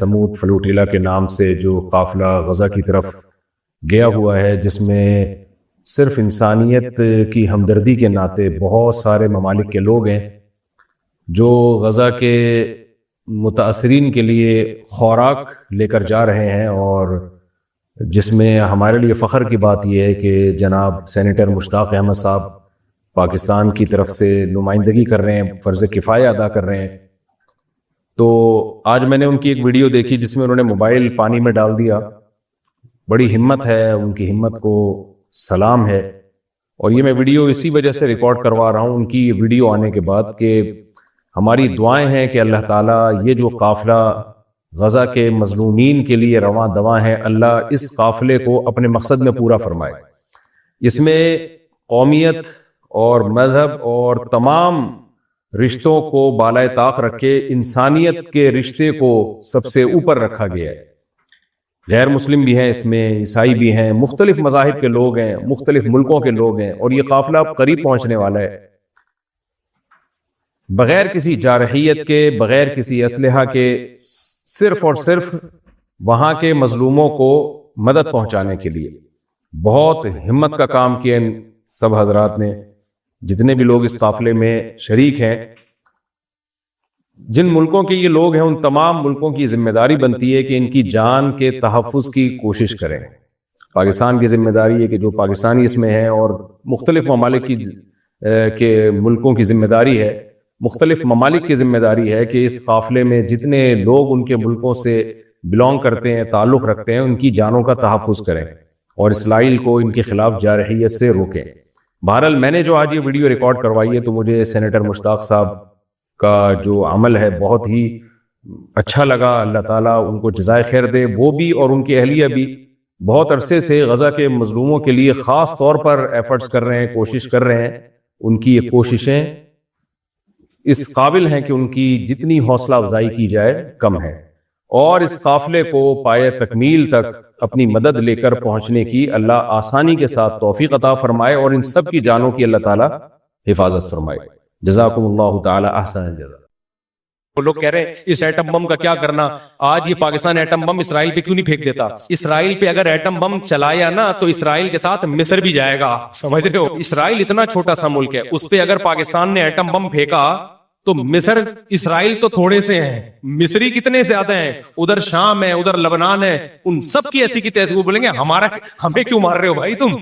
سمود flotilla کے نام سے جو قافلہ غزہ کی طرف گیا ہوا ہے، جس میں صرف انسانیت کی ہمدردی کے ناطے بہت سارے ممالک کے لوگ ہیں جو غزہ کے متاثرین کے لیے خوراک لے کر جا رہے ہیں، اور جس میں ہمارے لیے فخر کی بات یہ ہے کہ جناب سینیٹر مشتاق احمد صاحب پاکستان کی طرف سے نمائندگی کر رہے ہیں، فرض کفایہ ادا کر رہے ہیں۔ تو آج میں نے ان کی ایک ویڈیو دیکھی جس میں انہوں نے موبائل پانی میں ڈال دیا۔ بڑی ہمت ہے، ان کی ہمت کو سلام ہے، اور یہ میں ویڈیو اسی وجہ سے ریکارڈ کروا رہا ہوں ان کی ویڈیو آنے کے بعد کہ ہماری دعائیں ہیں کہ اللہ تعالیٰ یہ جو قافلہ غزہ کے مظلومین کے لیے رواں دواں ہے، اللہ اس قافلے کو اپنے مقصد میں پورا فرمائے۔ اس میں قومیت اور مذہب اور تمام رشتوں کو بالائے طاق رکھ کے انسانیت کے رشتے کو سب سے اوپر رکھا گیا ہے۔ غیر مسلم بھی ہیں اس میں، عیسائی بھی ہیں، مختلف مذاہب کے لوگ ہیں، مختلف ملکوں کے لوگ ہیں، اور یہ قافلہ اب قریب پہنچنے والا ہے۔ بغیر کسی جارحیت کے، بغیر کسی اسلحہ کے، صرف اور صرف وہاں کے مظلوموں کو مدد پہنچانے کے لیے بہت ہمت کا کام کیا ان سب حضرات نے، جتنے بھی لوگ اس قافلے میں شریک ہیں۔ جن ملکوں کے یہ لوگ ہیں ان تمام ملکوں کی ذمہ داری بنتی ہے کہ ان کی جان کے تحفظ کی کوشش کریں۔ پاکستان کی ذمہ داری ہے کہ جو پاکستانی اس میں ہیں، اور مختلف ممالک کے ملکوں کی ذمہ داری ہے، مختلف ممالک کی ذمہ داری ہے کہ اس قافلے میں جتنے لوگ ان کے ملکوں سے بلونگ کرتے ہیں، تعلق رکھتے ہیں، ان کی جانوں کا تحفظ کریں اور اسرائیل کو ان کے خلاف جارحیت سے روکیں۔ بہرحال میں نے جو آج یہ ویڈیو ریکارڈ کروائی ہے تو مجھے سینیٹر مشتاق صاحب کا جو عمل ہے بہت ہی اچھا لگا۔ اللہ تعالیٰ ان کو جزائے خیر دے، وہ بھی اور ان کی اہلیہ بھی بہت عرصے سے غزہ کے مظلوموں کے لیے خاص طور پر ایفرٹس کر رہے ہیں، کوشش کر رہے ہیں۔ ان کی یہ کوششیں اس قابل ہیں کہ ان کی جتنی حوصلہ افزائی کی جائے کم ہے، اور اس قافلے کو پائے تکمیل تک اپنی مدد لے کر پہنچنے کی اللہ آسانی کے ساتھ توفیق عطا فرمائے، اور ان سب کی جانوں کی اللہ تعالیٰ حفاظت فرمائے۔ جزاکم اللہ تعالی احسن الجزاء۔ وہ لوگ کہہ رہے ہیں اس ایٹم بم کا کیا کرنا، آج یہ پاکستان ایٹم بم اسرائیل پہ کیوں نہیں پھینک دیتا؟ اسرائیل پہ اگر ایٹم بم چلایا نا تو اسرائیل کے ساتھ مصر بھی جائے گا، سمجھ رہے ہو؟ اسرائیل اتنا چھوٹا سا ملک ہے، اس پہ اگر پاکستان نے ایٹم بم پھینکا تو مصر، اسرائیل تو تھوڑے سے ہیں، مصری کتنے زیادہ ہیں، ادھر شام ہے، ادھر لبنان ہے، ان سب کی ایسی کی تیسی۔ وہ بولیں گے ہمیں کیوں مار رہے ہو بھائی تم؟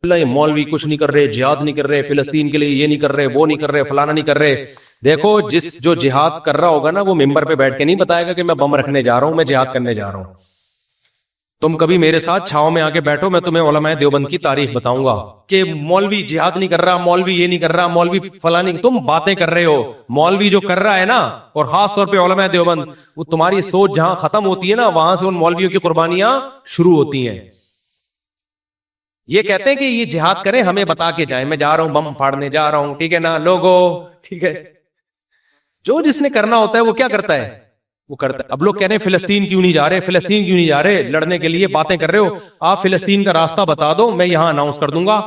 اللہ یہ مولوی کچھ نہیں کر رہے، جہاد نہیں کر رہے، فلسطین کے لیے یہ نہیں کر رہے، وہ نہیں کر رہے، فلانا نہیں کر رہے۔ دیکھو جس جو جہاد کر رہا ہوگا نا وہ ممبر پہ بیٹھ کے نہیں بتائے گا کہ میں بم رکھنے جا رہا ہوں، میں جہاد کرنے جا رہا ہوں۔ تم کبھی میرے ساتھ چھاؤں میں آ کے بیٹھو، میں تمہیں علماء دیوبند کی تاریخ بتاؤں گا کہ مولوی جہاد نہیں کر رہا، مولوی یہ نہیں کر رہا، مولوی فلانی، تم باتیں کر رہے ہو۔ مولوی جو کر رہا ہے نا، اور خاص طور پہ علماء دیوبند، وہ تمہاری سوچ جہاں ختم ہوتی ہے نا وہاں سے ان مولویوں کی قربانیاں شروع ہوتی ہیں۔ یہ کہتے ہیں کہ یہ جہاد کریں، ہمیں بتا کے جائیں، میں جا رہا ہوں بم پھاڑنے جا رہا ہوں، ٹھیک ہے نا لوگو، ٹھیک ہے۔ جو جس نے کرنا ہوتا ہے وہ کیا کرتا ہے، وہ کرتا ہے۔ اب لوگ کہہ رہے ہیں فلسطین کیوں نہیں جا رہے، فلسطین کیوں نہیں جا رہے لڑنے کے لیے، باتیں کر رہے ہو۔ آپ فلسطین کا راستہ بتا دو، میں یہاں اناؤنس کر دوں گا۔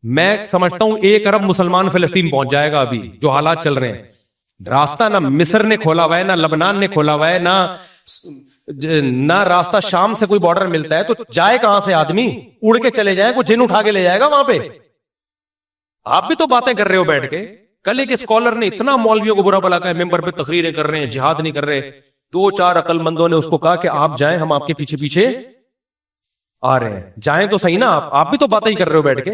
میں سمجھتا ہوں 1 ارب مسلمان فلسطین پہنچ جائے گا ابھی جو حالات چل رہے ہیں۔ راستہ نہ مصر نے کھولا ہوا ہے، نہ لبنان نے کھولا ہوا ہے، نہ راستہ شام سے کوئی بارڈر ملتا ہے، تو جائے کہاں سے آدمی؟ اڑ کے چلے جائے، کوئی جن اٹھا کے لے جائے گا وہاں پہ۔ آپ بھی تو باتیں کر رہے ہو بیٹھ کے۔ کل ایک اسکالر نے اتنا مولویوں کو برا بھلا کہا، ممبر پہ تقریریں کر رہے ہیں، جہاد نہیں کر رہے۔ 2-4 عقل مندوں نے اس کو کہا کہ آپ جائیں، ہم آپ کے پیچھے پیچھے آ رہے ہیں، جائیں تو صحیح نا۔ آپ بھی تو باتیں ہی کر رہے ہو بیٹھ کے۔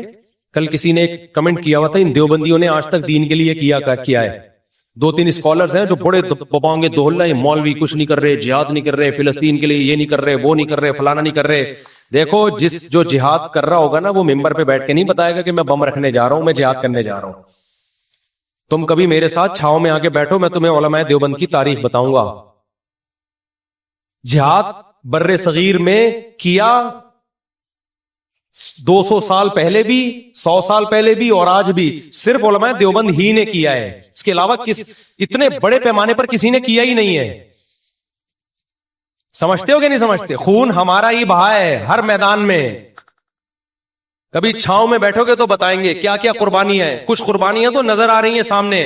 کل کسی نے ایک کمنٹ کیا ہوا تھا، ان دیوبندیوں نے آج تک دین کے لیے کیا ہے۔ 2-3 اسکالرز ہیں جو بڑے پپاؤں گے دوہل ہیں، مولوی کچھ نہیں کر رہے، جہاد نہیں کر رہے، فلسطین کے لیے یہ نہیں کر رہے، وہ نہیں کر رہے، فلانا نہیں کر رہے۔ دیکھو جس جو جہاد کر رہا ہوگا نا وہ ممبر پہ بیٹھ کے نہیں بتائے گا کہ میں بم رکھنے جا رہا ہوں، میں جہاد کرنے جا رہا ہوں۔ تم کبھی میرے ساتھ چھاؤں میں آ کے بیٹھو، میں تمہیں علماء دیوبند کی تاریخ بتاؤں گا۔ جہاد بر صغیر میں کیا 200 سال پہلے بھی، 100 سال پہلے بھی، اور آج بھی صرف علماء دیوبند ہی نے کیا ہے۔ اس کے علاوہ اتنے بڑے پیمانے پر کسی نے کیا ہی نہیں ہے۔ سمجھتے ہو کہ نہیں سمجھتے؟ خون ہمارا ہی بہا ہے ہر میدان میں۔ کبھی چھاؤں میں بیٹھو گے تو بتائیں گے کیا کیا قربانی ہے۔ کچھ قربانیاں تو نظر آ رہی ہیں سامنے،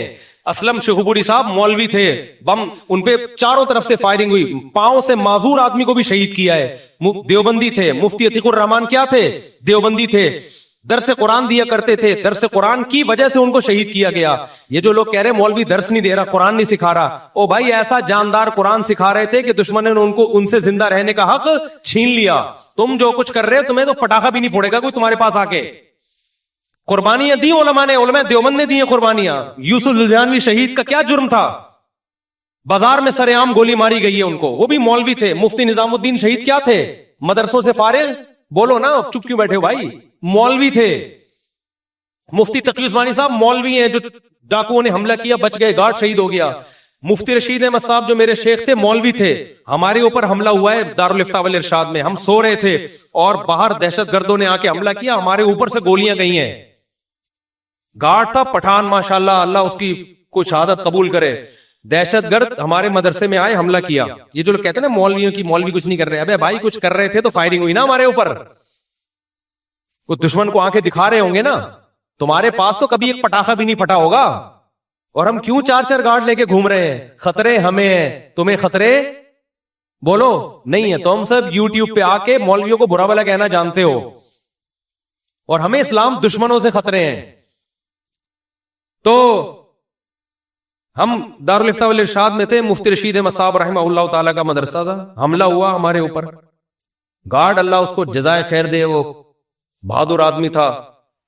اسلم شہبوری صاحب مولوی تھے, بم ان پہ چاروں طرف سے فائرنگ ہوئی, پاؤں سے معذور آدمی کو بھی شہید کیا ہے. دیوبندی تھے, مفتی عتیق الرحمان کیا تھے, دیوبندی تھے, درس قرآن دیا کرتے تھے, درس قرآن کی وجہ سے ان کو شہید کیا گیا. یہ جو لوگ کہہ رہے مولوی درس نہیں دے رہا, قرآن نہیں سکھا رہا, او بھائی ایسا جاندار قرآن سکھا رہے تھے کہ دشمن نے ان سے زندہ رہنے کا حق چھین لیا. تم جو کچھ کر رہے ہو تمہیں تو پٹاخہ بھی نہیں پھوڑے گا کوئی تمہارے پاس آ کے. قربانیاں دی علماء نے, علماء دیوبند نے دی ہیں قربانیاں. یوسف الجھانوی شہید کا کیا جرم تھا, بازار میں سر عام گولی ماری گئی ہے ان کو, وہ بھی مولوی تھے. مفتی نظام الدین شہید کیا تھے, مدرسوں سے فارغ, بولو نا, چپ کیوں بیٹھے ہو بھائی, مولوی تھے. مفتی تقی عثمانی صاحب مولوی ہیں جو ڈاکوؤں نے حملہ کیا بچ گئے, گارڈ شہید ہو گیا. مفتی رشید احمد صاحب جو میرے شیخ تھے مولوی تھے, ہمارے اوپر حملہ ہوا ہے دارالافتاء والارشاد میں, ہم سو رہے تھے اور باہر دہشت گردوں نے آ کے حملہ کیا, ہمارے اوپر سے گولیاں گئی ہیں. گارڈ تھا پٹھان ماشاءاللہ, اللہ اس کی کوئی شہادت قبول کرے. دہشت گرد ہمارے مدرسے میں آئے, حملہ کیا. یہ جو لوگ کہتے ہیں نا مولویوں کی مولوی کچھ نہیں کر رہے, ابے بھائی کچھ کر رہے تھے تو فائرنگ ہوئی نا ہمارے اوپر. وہ دشمن کو آنکھیں دکھا رہے ہوں گے نا, تمہارے پاس تو کبھی ایک پٹاخہ بھی نہیں پھٹا ہوگا. اور ہم کیوں 4 گارڈ لے کے گھوم رہے ہیں؟ خطرے ہمیں ہیں, تمہیں خطرے بولو نہیں ہے. تم سب یوٹیوب پہ آ کے مولویوں کو برا بھلا کہنا جانتے ہو, اور ہمیں اسلام دشمنوں سے خطرے ہیں. تو ہم دارالافتاء والارشاد میں تھے, مفتی رشید احمد صاحب رحمہ اللہ تعالیٰ کا مدرسہ تھا, حملہ ہوا ہمارے اوپر. گارڈ اللہ اس کو جزائے خیر دے, وہ بہادر آدمی تھا,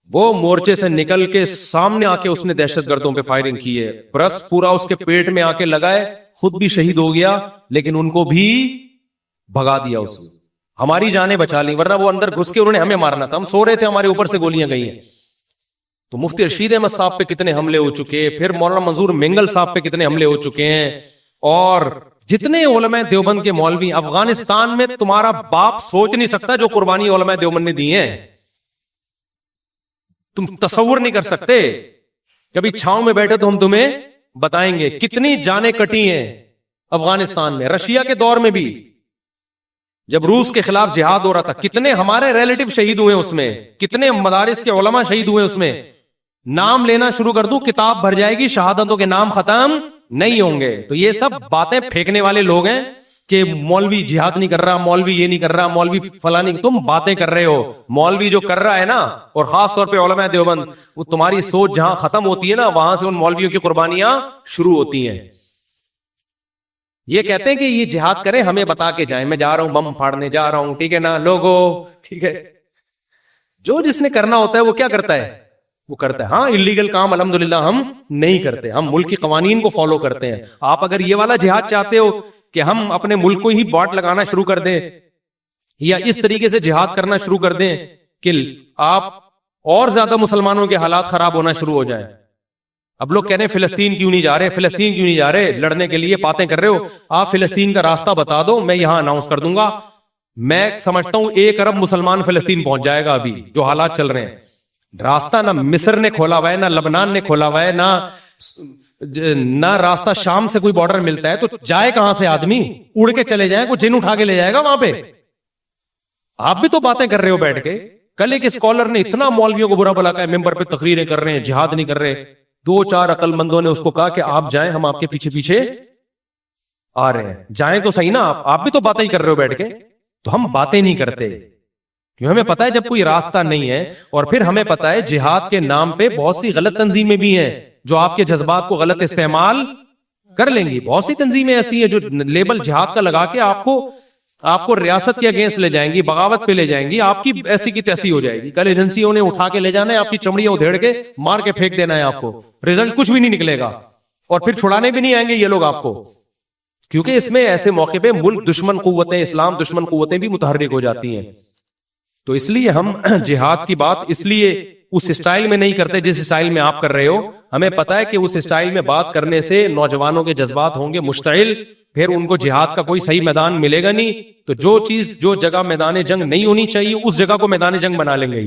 وہ مورچے سے نکل کے سامنے آ کے اس نے دہشت گردوں پہ فائرنگ کی ہے. برس پورا اس کے پیٹ میں آ کے لگائے, خود بھی شہید ہو گیا, لیکن ان کو بھی بھگا دیا اس نے, ہماری جانیں بچا لی, ورنہ وہ اندر گھس کے انہوں نے ہمیں مارنا تھا. ہم سو رہے تھے, ہمارے اوپر سے گولیاں گئی ہیں. تو مفتی رشید احمد صاحب پہ کتنے حملے ہو چکے, پھر مولانا منظور منگل صاحب پہ کتنے حملے ہو چکے ہیں, اور جتنے علماء دیوبند کے مولوی افغانستان میں, تمہارا باپ سوچ نہیں سکتا جو قربانی علماء دیوبند نے دی ہیں, تم تصور نہیں کر سکتے. کبھی چھاؤں میں بیٹھے تو ہم تمہیں بتائیں گے کتنی جانیں کٹی ہیں افغانستان میں. رشیا کے دور میں بھی جب روس کے خلاف جہاد ہو رہا تھا, کتنے ہمارے ریلیٹو شہید ہوئے اس میں, کتنے مدارس کے علماء شہید ہوئے اس میں. نام لینا شروع کر دوں کتاب بھر جائے گی, شہادتوں کے نام ختم نہیں ہوں گے. تو یہ سب باتیں پھینکنے والے لوگ ہیں کہ مولوی جہاد نہیں کر رہا, مولوی یہ نہیں کر رہا, مولوی فلاں نہیں. تم باتیں کر رہے ہو, مولوی جو کر رہا ہے نا, اور خاص طور پہ علماء دیوبند, وہ تمہاری سوچ جہاں ختم ہوتی ہے نا, وہاں سے ان مولویوں کی قربانیاں شروع ہوتی ہیں. یہ کہتے ہیں کہ یہ جہاد کریں, ہمیں بتا کے جائیں, میں جا رہا ہوں بم پھاڑنے جا رہا ہوں, ٹھیک ہے نا لوگو, ٹھیک ہے. جو جس نے کرنا ہوتا ہے وہ کیا کرتا ہے, وہ کرتا ہے. ہاں اللیگل کام الحمدللہ ہم نہیں کرتے, ہم ملک کی قوانین کو فالو کرتے ہیں. آپ اگر یہ والا جہاد چاہتے ہو کہ ہم اپنے ملک کو ہی باٹ لگانا شروع کر دیں, یا اس طریقے سے جہاد کرنا شروع کر دیں کہ آپ اور زیادہ مسلمانوں کے حالات خراب ہونا شروع ہو جائیں. اب لوگ کہہ رہے ہیں فلسطین کیوں نہیں جا رہے, فلسطین کیوں نہیں جا رہے, لڑنے کے لیے باتیں کر رہے ہو. آپ فلسطین کا راستہ بتا دو, میں یہاں اناؤنس کر دوں گا. میں سمجھتا ہوں 1 ارب مسلمان فلسطین پہنچ جائے گا. ابھی جو حالات چل رہے ہیں, راستہ نہ مصر نے کھولا ہوا ہے, نہ لبنان نے کھولا ہوا ہے, نہ راستہ شام سے کوئی بارڈر ملتا ہے. تو جائے کہاں سے آدمی, اڑ کے چلے جائے, کوئی جن اٹھا کے لے جائے گا وہاں پہ. آپ بھی تو باتیں کر رہے ہو بیٹھ کے. کل ایک اسکالر نے اتنا مولویوں کو برا بلا کہا, ممبر پہ تقریریں کر رہے ہیں, جہاد نہیں کر رہے. 2-4 عقل مندوں نے اس کو کہا کہ آپ جائیں, ہم آپ کے پیچھے پیچھے آ رہے ہیں, جائیں تو صحیح نا. آپ بھی تو باتیں ہی کر رہے ہو بیٹھ کے. تو ہم باتیں نہیں کرتے کیوں, ہمیں پتا ہے جب کوئی راستہ نہیں ہے. اور پھر ہمیں پتا ہے جہاد کے نام پہ بہت سی غلط تنظیمیں بھی ہیں جو آپ کے جذبات کو غلط استعمال کر لیں گی. بہت سی تنظیمیں ایسی ہیں جو لیبل جہاد کا لگا کے آپ کو ریاست کے اگینسٹ لے جائیں گی, بغاوت پہ لے جائیں گی, آپ کی ایسی کی تیسی ہو جائے گی. کل ایجنسیوں نے اٹھا کے لے جانا ہے, آپ کی چمڑیاں ادھیڑ کے مار کے پھینک دینا ہے آپ کو, رزلٹ کچھ بھی نہیں نکلے گا. اور پھر چھڑانے بھی نہیں آئیں گے یہ لوگ آپ کو, کیونکہ اس میں ایسے موقع پہ ملک دشمن قوتیں, اسلام دشمن قوتیں بھی متحرک ہو جاتی ہیں. تو اس لیے ہم جہاد کی بات اس لیے اس اسٹائل میں نہیں کرتے جس اسٹائل میں آپ کر رہے ہو. ہمیں پتا ہے کہ اس اسٹائل میں بات کرنے سے نوجوانوں کے جذبات ہوں گے مشتعل, پھر ان کو جہاد کا کوئی صحیح میدان ملے گا نہیں. تو جو جگہ میدان جنگ نہیں ہونی چاہیے اس جگہ کو میدان جنگ بنا لیں گے.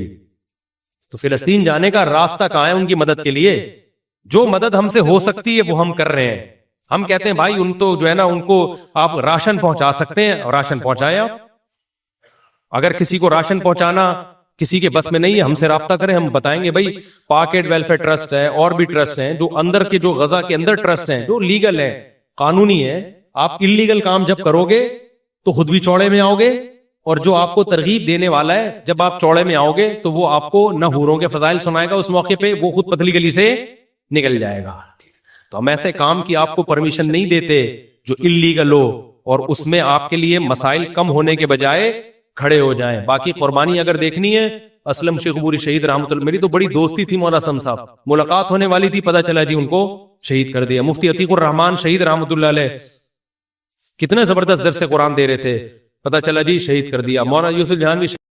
تو فلسطین جانے کا راستہ کہاں ہے ان کی مدد کے لیے؟ جو مدد ہم سے ہو سکتی ہے وہ ہم کر رہے ہیں. ہم کہتے ہیں بھائی ان تو جو ہے نا, ان کو آپ راشن پہنچا سکتے ہیں, اور راشن پہنچائیں آپ. اگر کسی کو راشن پہنچانا کسی کے بس میں نہیں ہے، ہم سے رابطہ کریں، ہم بتائیں گے بھائی پاکیٹ ویلفیئر ٹرسٹ ہے اور بھی ٹرسٹ ہیں جو اندر کے، جو غزہ کے اندر ٹرسٹ ہیں جو لیگل ہیں، قانونی ہے. آپ اللیگل کام جب کرو گے تو خود بھی چوڑے میں آؤ گے، اور جو آپ کو ترغیب دینے والا ہے جب آپ چوڑے میں آؤ گے تو وہ آپ کو نہ حوروں کے فضائل سنائے گا، اس موقع پہ وہ خود پتلی گلی سے نکل جائے گا. تو ہم ایسے کام کی آپ کو پرمیشن نہیں دیتے جو اللیگل ہو اور اس میں آپ کے لیے مسائل کم ہونے کے بجائے کھڑے ہو جائیں. باقی قربانی اگر دیکھنی ہے، اسلم شیخ عبوری شہید رحمۃ اللہ، میری تو بڑی دوستی تھی مولا اسلم صاحب، ملاقات ہونے والی تھی، پتہ چلا جی ان کو شہید کر دیا. مفتی عتیق الرحمان شہید رحمۃ اللہ علیہ کتنے زبردست درس قرآن دے رہے تھے، پتہ چلا جی شہید کر دیا. مولانا یوسف جہانوی